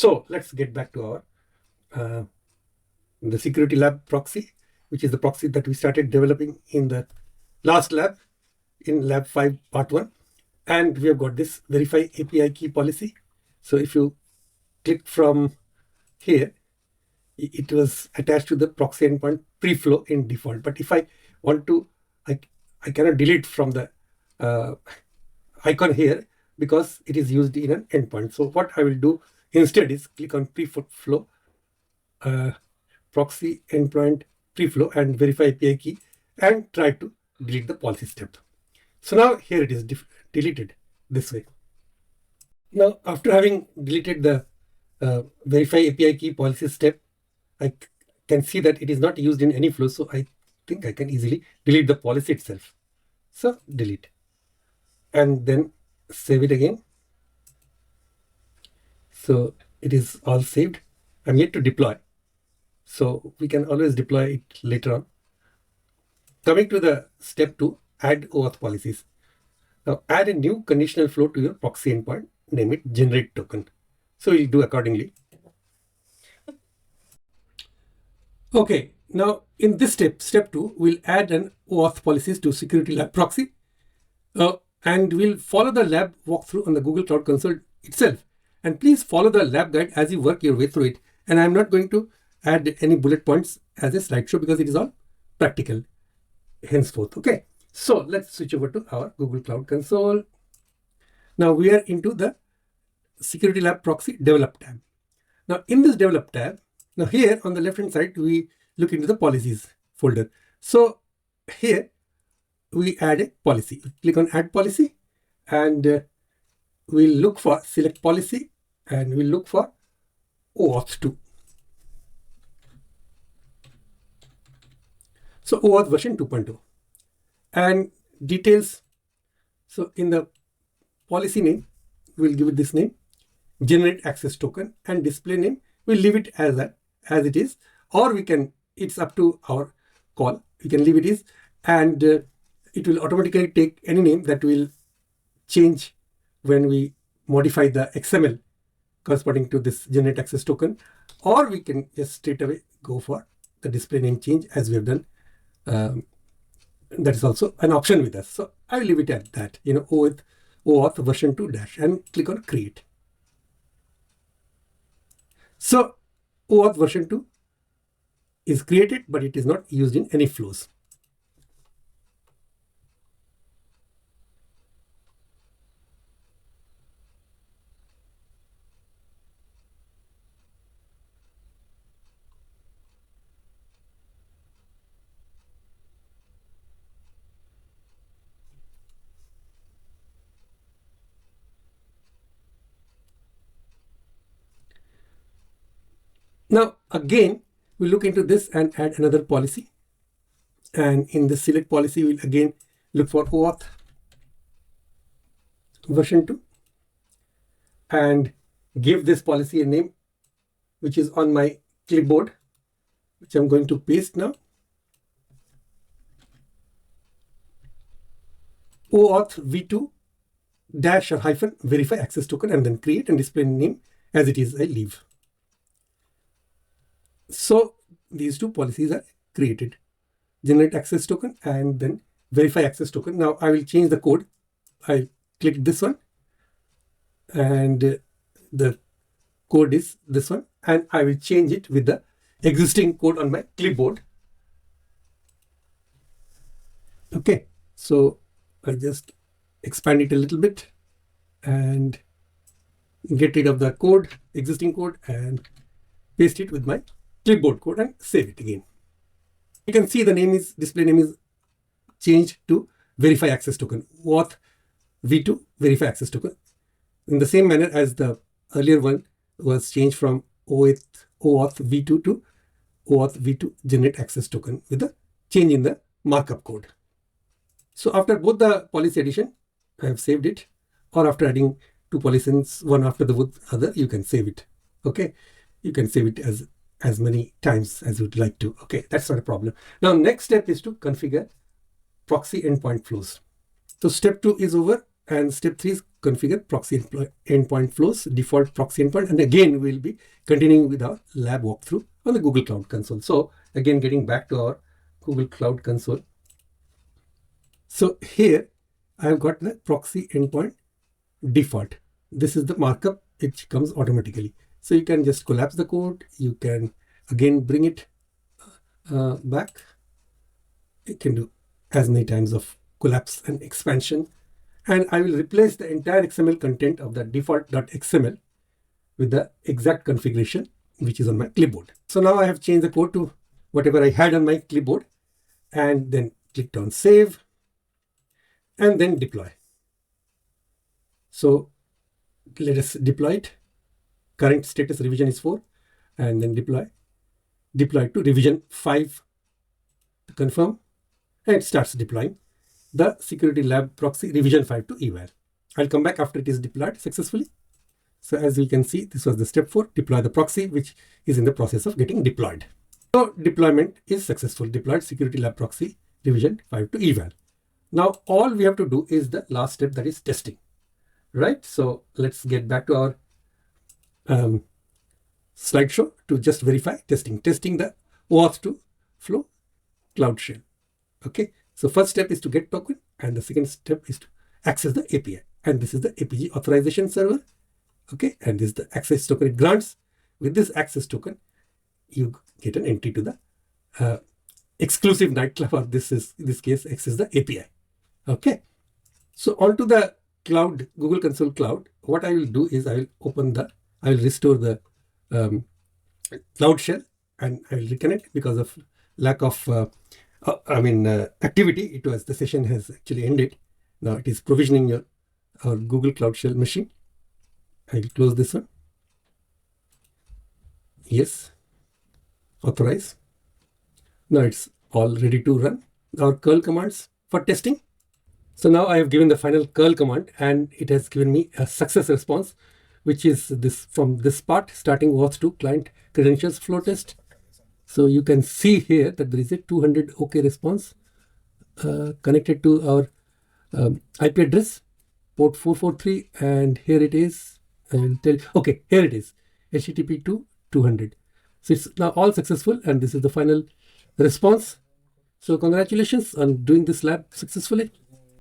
So let's get back to our the security lab proxy, which is the proxy that we started developing in the last lab, in lab 5 part 1. And we have got this verify API key policy. So if you click from here, it was attached to the proxy endpoint preflow in default. But if I want to, I cannot delete from the icon here because it is used in an endpoint. So what I will do instead is click on preflow, proxy endpoint preflow, and verify API key, and try to delete the policy step. So now here it is deleted this way. Now after having deleted the verify API key policy step, I can see that it is not used in any flow. So I think I can easily delete the policy itself. So delete, and then save it again. So it is all saved. I'm yet to deploy. So we can always deploy it later on. Coming to the step 2, add OAuth policies. Now add a new conditional flow to your proxy endpoint, name it generate token. So we'll do accordingly. Okay, now in this step 2, we'll add an OAuth policies to security lab proxy. And we'll follow the lab walkthrough on the Google Cloud Console itself. And please follow the lab guide as you work your way through it. And I'm not going to add any bullet points as a slideshow because it is all practical henceforth. Okay, so let's switch over to our Google Cloud Console. Now we are into the security lab proxy develop tab. Now in this develop tab, now here on the left hand side, we look into the policies folder. So here we add a policy. Click on add policy, and we'll look for select policy, and we'll look for OAuth 2. So OAuth version 2.0, and details. So in the policy name, we'll give it this name, generate access token, and display name, we'll leave it as it is, or we can, it's up to our call. We can leave it is, and it will automatically take any name that will change when we modify the XML corresponding to this generate access token, or we can just straight away go for the display name change as we have done. That is also an option with us. So I will leave it at that, OAuth version 2 dash, and click on create. So OAuth version 2 is created, but it is not used in any flows. Now again, we'll look into this and add another policy. And in the select policy, we'll again look for OAuth version 2 and give this policy a name, which is on my clipboard, which I'm going to paste now. OAuth v2 dash or hyphen verify access token, and then create and display name as it is, I leave. So these two policies are created, generate access token and then verify access token. Now I will change the code. I click this one, and the code is this one, and I will change it with the existing code on my clipboard. Okay, so I just expand it a little bit and get rid of the code, existing code, and paste it with my clipboard code and save it again. You can see the name is, display name is changed to verify access token, OAuth v2 verify access token, in the same manner as the earlier one was changed from OAuth v2 to OAuth v2 generate access token with the change in the markup code. So after both the policy addition, I have saved it, or after adding two policies, one after the other, you can save it. Okay, you can save it as many times as you'd like to. Okay, that's not a problem. Now, next step is to configure proxy endpoint flows. So step 2 is over, And step 3 is configure proxy endpoint flows, default proxy endpoint. And again, we'll be continuing with our lab walkthrough on the Google Cloud Console. So again, getting back to our Google Cloud Console. So here I've got the proxy endpoint default. This is the markup which comes automatically. So you can just collapse the code. You can again bring it back. You can do as many times of collapse and expansion. And I will replace the entire XML content of the default.xml with the exact configuration which is on my clipboard. So now I have changed the code to whatever I had on my clipboard, and then clicked on save and then deploy. So let us deploy it. Current status revision is 4, and then deploy to revision 5 to confirm, and it starts deploying the security lab proxy revision 5 to eval. I'll come back after it is deployed successfully. So as you can see, this was the step 4, deploy the proxy, which is in the process of getting deployed. So deployment is successful, deployed security lab proxy revision 5 to eval. Now all we have to do is the last step, that is testing, right? So let's get back to our slideshow to just verify testing the OAuth to flow Cloud Shell. Okay, so first step is to get token, and the second step is to access the API. And this is the Apigee authorization server. Okay, and this is the access token it grants. With this access token, you get an entry to the exclusive nightclub, or this is, in this case, access the API. Okay, so onto the cloud, Google Console Cloud, what I will do is I will restore the Cloud Shell, and I will reconnect because of lack of activity. The session has actually ended. Now it is provisioning our Google Cloud Shell machine. I will close this one. Yes. Authorize. Now it's all ready to run our curl commands for testing. So now I have given the final curl command, and it has given me a success response, which is this from this part, starting OAuth to client credentials flow test. So you can see here that there is a 200 OK response connected to our IP address, port 443, and here it is. I will tell you, okay, here it is, HTTP to 200. So it's now all successful, and this is the final response. So congratulations on doing this lab successfully.